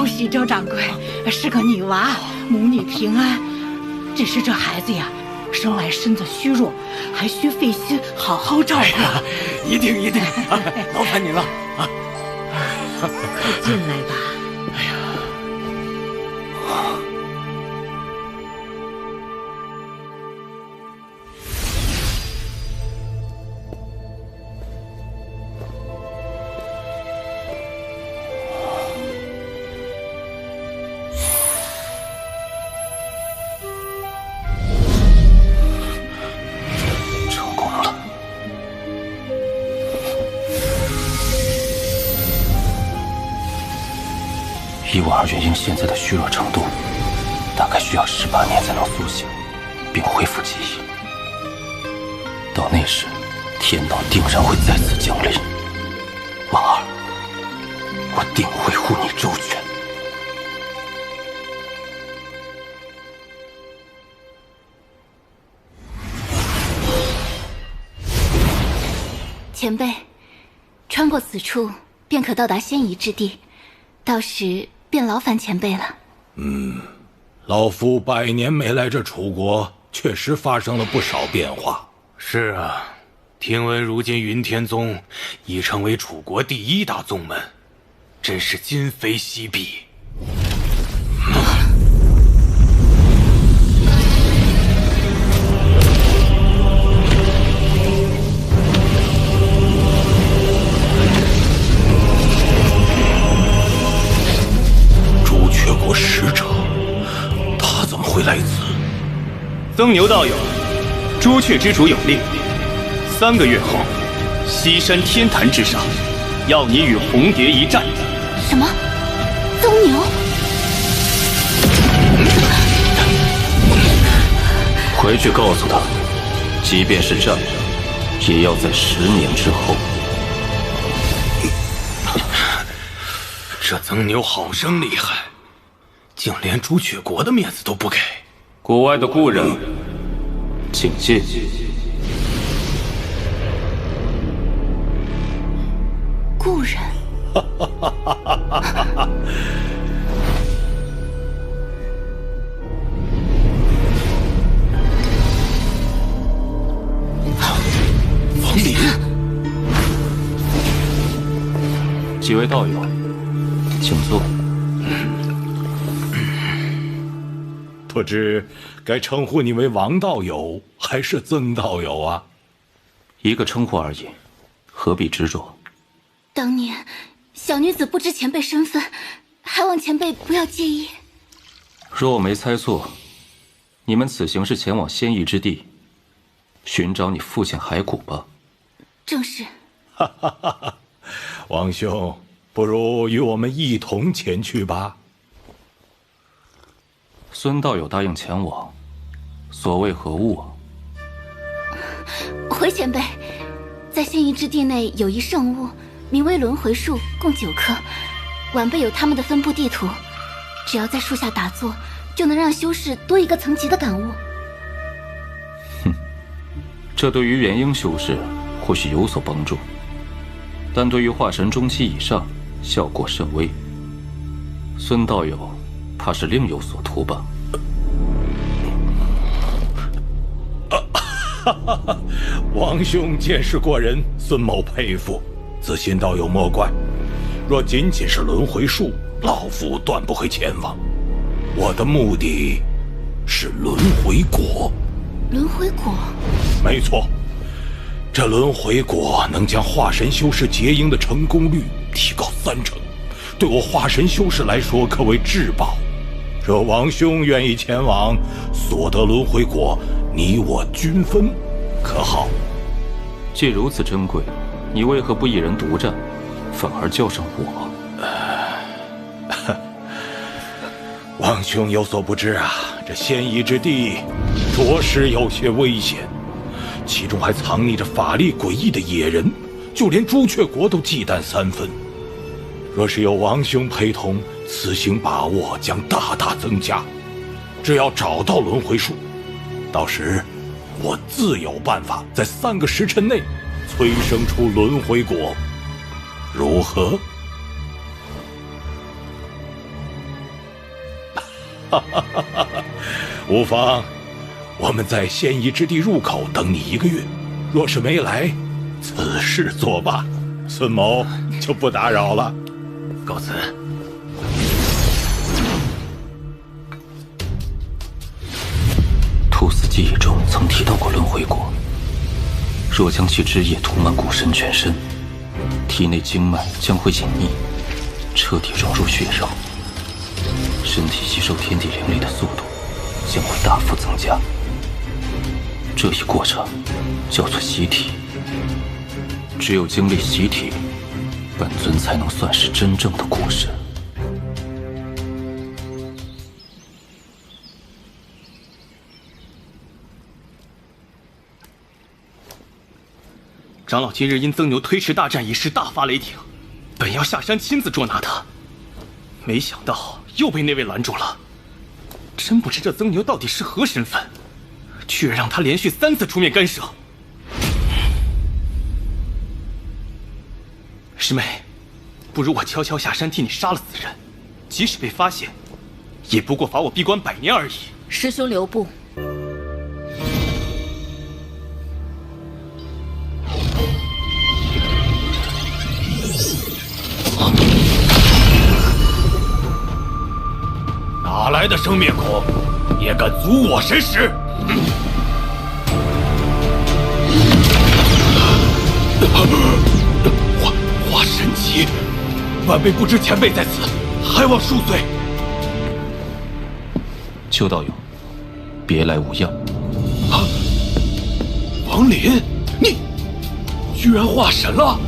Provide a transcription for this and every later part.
恭喜周掌柜，是个女娃，母女平安。只是这孩子呀，生来身子虚弱，还需费心好好照顾。一定劳烦您了啊！进来吧。哎呀，成功了。以我二元婴现在的虚弱程度，大概需要18年才能苏醒，并恢复记忆。到那时，天道定然会再次降临。王二，我定会护你周全。前辈，穿过此处便可到达仙夷之地，到时便劳烦前辈了。老夫100年没来这楚国，确实发生了不少变化。是啊，听闻如今云天宗已成为楚国第1大宗门，真是今非昔比。朱雀国使者，他怎么会来此？曾牛道友，朱雀之主有令，3个月后，西山天坛之上，要你与红蝶一战。什么？曾牛？回去告诉他，即便是战，也要在10年之后。这曾牛好生厉害，竟连朱雀国的面子都不给。国外的故人，请进。故人？王林，几位道友，请坐。不知该称呼你为王道友还是曾道友啊？一个称呼而已，何必执着？当年小女子不知前辈身份，还望前辈不要介意。若我没猜错，你们此行是前往仙夷之地，寻找你父亲骸骨吧？正是。王兄，不如与我们一同前去吧。孙道友答应前往，所谓何物啊？回前辈，在仙夷之地内有一圣物，名为轮回树，共9棵。晚辈有他们的分布地图，只要在树下打坐，就能让修士多一个层级的感悟。这对于元婴修士或许有所帮助，但对于化神中期以上，效果甚微。孙道友怕是另有所图吧？王兄见识过人，孙某佩服。自信道友莫怪，若仅仅是轮回术，老夫断不会前往。我的目的是轮回果。轮回果？没错，这轮回果能将化神修士结婴的成功率提高3成，对我化神修士来说可谓至宝。若王兄愿意前往，所得轮回果，你我均分，可好？既如此珍贵，你为何不一人独占，反而叫上我？王兄有所不知啊，这仙夷之地着实有些危险，其中还藏匿着法力诡异的野人，就连朱雀国都忌惮3分。若是有王兄陪同，此行把握将大大增加。只要找到轮回树，到时我自有办法在3个时辰内催生出轮回果，如何？无妨，我们在仙夷之地入口等你1个月，若是没来，此事作罢。孙某就不打扰了，告辞。屠死记忆中曾提到过轮回国，若将其汁液涂满古神全身，体内经脉将会隐匿，彻底融入血肉，身体吸收天地灵力的速度将会大幅增加。这一过程叫做洗体，只有经历洗体，本尊才能算是真正的古神。长老今日因曾牛推迟大战一事大发雷霆，本要下山亲自捉拿他，没想到又被那位拦住了。真不知这曾牛到底是何身份，居然让他连续3次出面干涉。师妹，不如我悄悄下山替你杀了此人，即使被发现，也不过罚我闭关100年而已。师兄留步。哪来的生面孔，也敢阻我神识？化神奇，晚辈不知前辈在此，还望恕罪。邱道友，别来无恙。啊！王林，你居然化神了！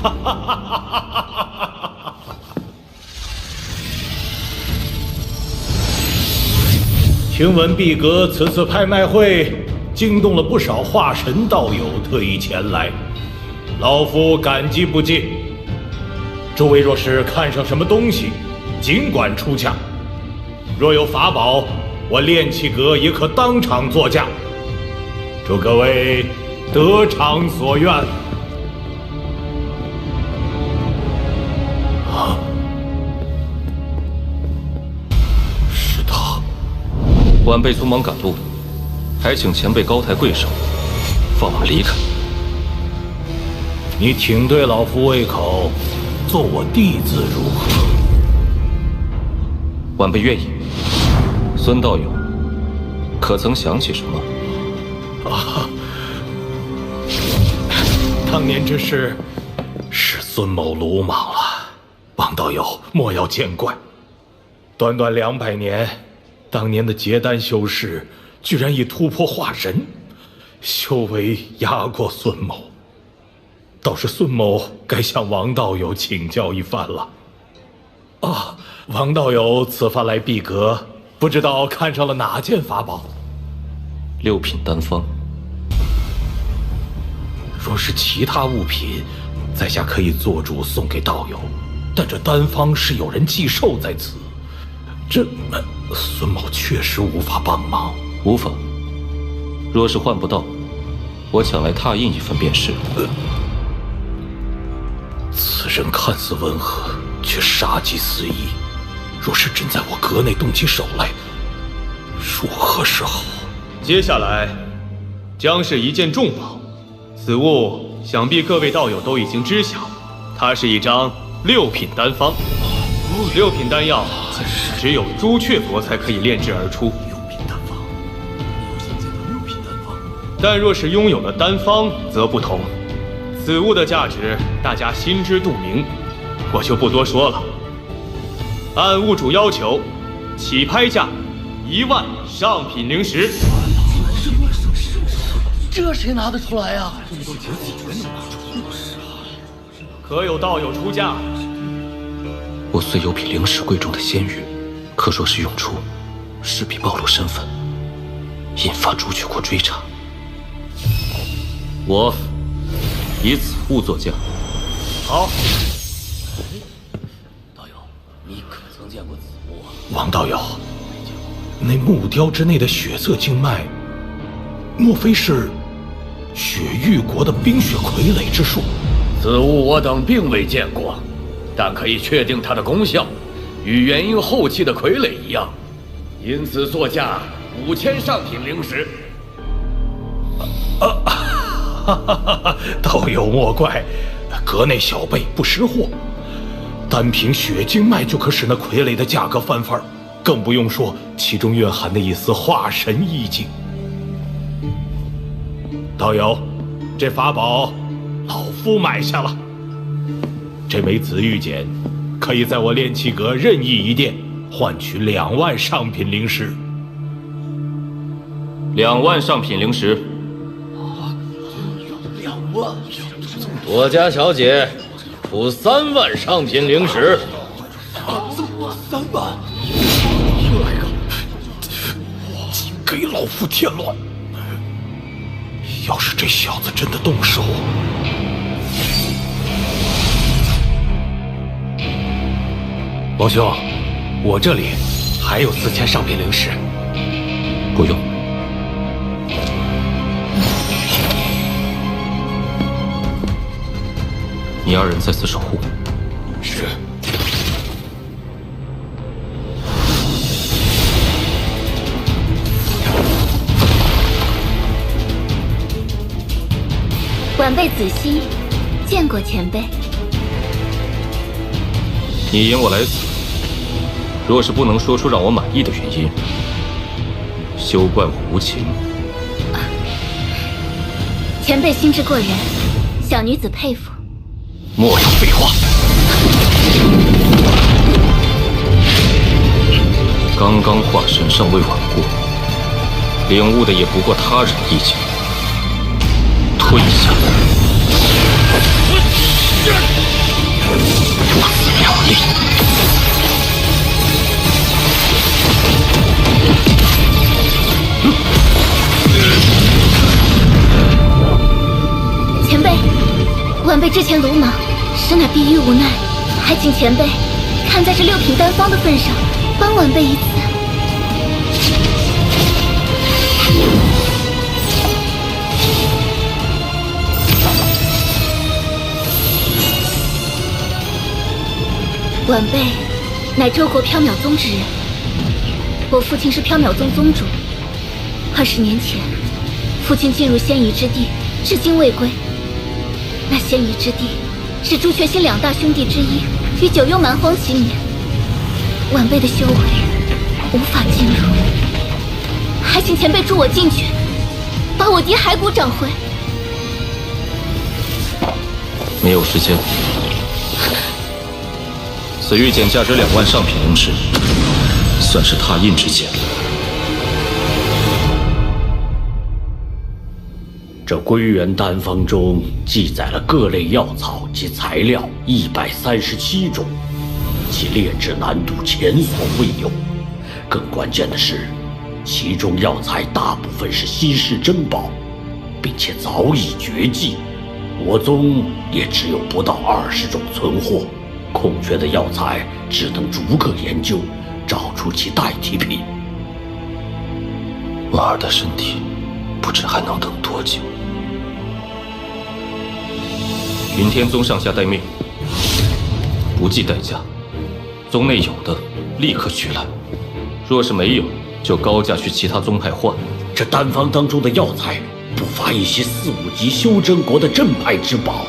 哈哈哈哈哈！听闻碧阁此次拍卖会惊动了不少化神道友，特意前来，老夫感激不尽。诸位若是看上什么东西，尽管出价。若有法宝，我炼气阁也可当场作价。祝各位得偿所愿。啊！是他。晚辈匆忙赶路，还请前辈高抬贵手，放我们离开。你挺对老夫胃口，做我弟子如何？晚辈愿意。孙道友，可曾想起什么？啊！当年之事，是孙某鲁莽了，王道友莫要见怪。短短200年，当年的结丹修士居然已突破化神，修为压过孙某。倒是孙某该向王道友请教一番了。啊，王道友此番来碧阁，不知道看上了哪件法宝？6品丹方。若是其他物品，在下可以做主送给道友，但这丹方是有人寄售在此，孙某确实无法帮忙。无妨，若是换不到，我抢来拓印一份便是。此人看似温和，却杀机四溢。若是真在我阁内动起手来，如何是好？接下来将是一件重宝，此物想必各位道友都已经知晓，它是一张6品丹方。6品丹药只有朱雀佛才可以炼制而出。6品丹方，我想见到6品丹方。但若是拥有了丹方则不同，此物的价值大家心知肚明，我就不多说了。按物主要求，起拍价1万上品灵石。这谁拿得出来呀？可有道友出价？我虽有比灵石贵重的仙玉，可若是用出，势必暴露身份，引发朱雀国追查。我以此物作价。好。道友，你可曾见过此物啊？王道友，那木雕之内的血色经脉，莫非是雪域国的冰雪傀儡之术？此物我等并未见过，但可以确定它的功效，与元婴后期的傀儡一样，因此作价5000上品灵石。道友莫怪，阁内小辈不识货，单凭血经脉就可使那傀儡的价格翻番，更不用说其中蕴含的一丝化神意境。道友，这法宝老夫买下了。这枚紫玉简可以在我炼气阁任意一殿换取2万上品灵石。2万上品灵石。多家小姐，付3万上品灵石。3万！竟给老夫添乱！要是这小子真的动手，王兄，我这里还有4000上品灵石。不用。你2人在此守护。是。晚辈子熙，见过前辈。你引我来此，若是不能说出让我满意的原因，休怪我无情。前辈心智过人，小女子佩服。莫有废话！刚刚化神尚未稳固，领悟的也不过他人意境。退下！不自量力！前辈，晚辈之前鲁莽，实乃逼于无奈，还请前辈看在这6品丹方的份上，帮晚辈一次。晚辈乃周国缥缈宗之人，我父亲是缥缈宗宗主。20年前，父亲进入仙夷之地，至今未归。那仙夷之地是朱雀心2大兄弟之一，与九幽蛮荒齐名。晚辈的修为无法进入，还请前辈助我进去，把我爹骸骨找回。没有时间。此玉简价值2万上品灵石，算是拓印之剑。这归元丹方中记载了各类药草及材料137种，其炼制难度前所未有。更关键的是，其中药材大部分是稀世珍宝，并且早已绝迹，我宗也只有不到20种存货。空缺的药材只能逐个研究，找出其代替品。婉儿的身体不知还能等多久。云天宗上下待命，不计代价，宗内有的立刻取来，若是没有，就高价去其他宗派换。这丹方当中的药材，不乏一些4、5级修真国的镇派之宝。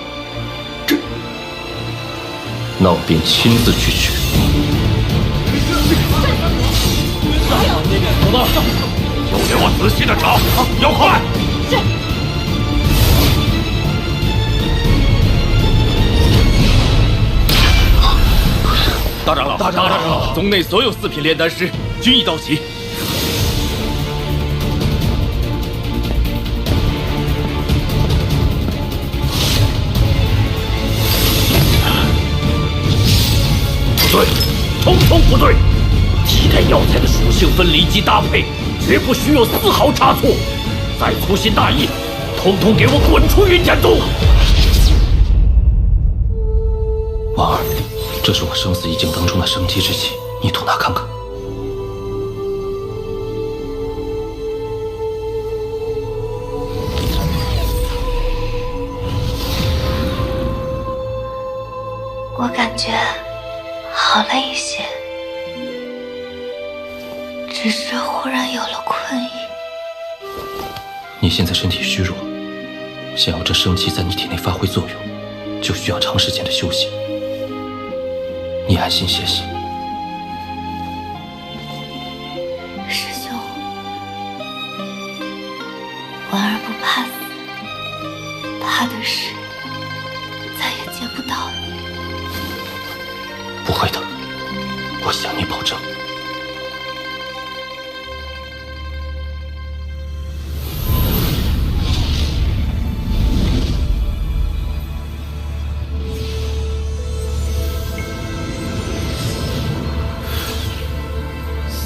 那我便亲自去取。走吧，就给我仔细的找，要快！是。大长老，宗内所有4品炼丹师均已到齐。不对，通通不对！替代药材的属性分离及搭配，绝不许有丝毫差错。再粗心大意，通通给我滚出云天宗！婉儿，这是我生死一境当中的生机之气，你吐纳看看。我感觉好了一些，只只是忽然有了困意。你现在身体虚弱，想要这生气在你体内发挥作用，就需要长时间的休息。你安心歇息。师兄，婉儿不怕死，怕的是再也见不到你。不会的，我向你保证。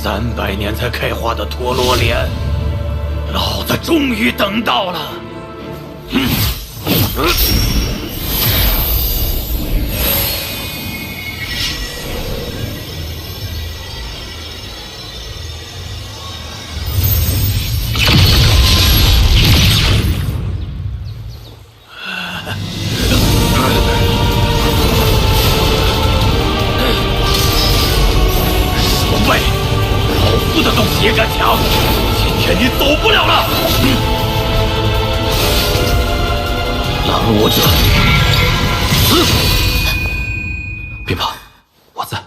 300年才开花的陀螺莲，老子终于等到了。的东西也敢抢！今天你走不了了！狼魔者，别怕，我在。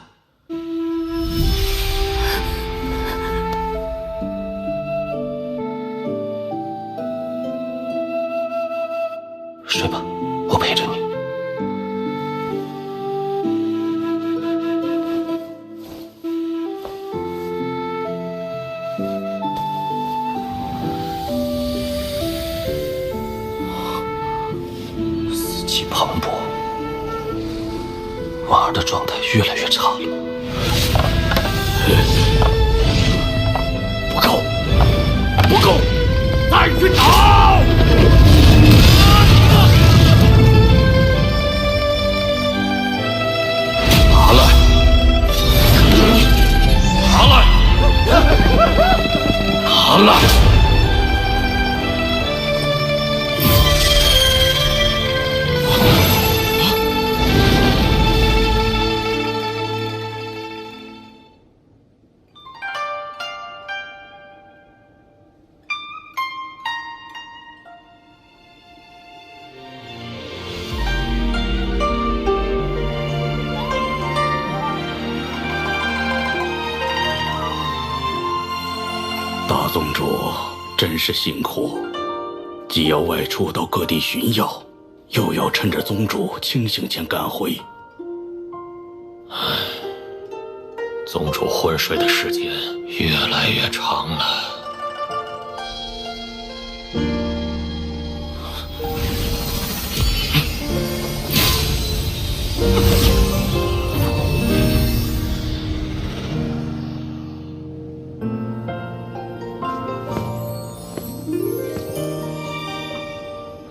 睡吧，我陪着你。磅礴，婉儿的状态越来越差了。不够，不够，再去打！拿来，拿来，拿来！大宗主真是辛苦，既要外出到各地寻药，又要趁着宗主清醒前赶回。宗主昏睡的时间越来越长了。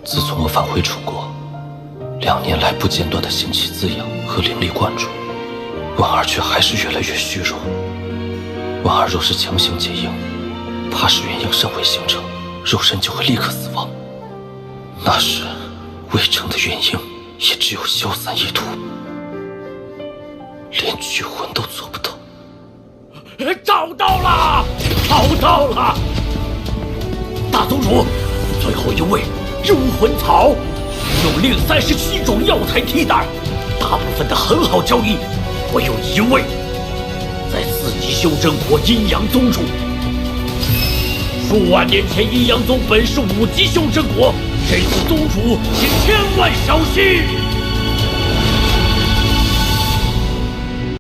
自从我返回楚国，2年来不间断的心气滋养和灵力灌注，婉儿却还是越来越虚弱。婉儿若是强行结婴，怕是元婴尚未形成，肉身就会立刻死亡。那时，未成的元婴也只有消散一途，连聚魂都做不到。找到了，找到了！大宗主，最后一味幽魂草，用另37种药材替代，大部分的很好交易，我有1味，在4级修真国阴阳宗主。数万年前，阴阳宗本是5级修真国，这次宗主请千万小心。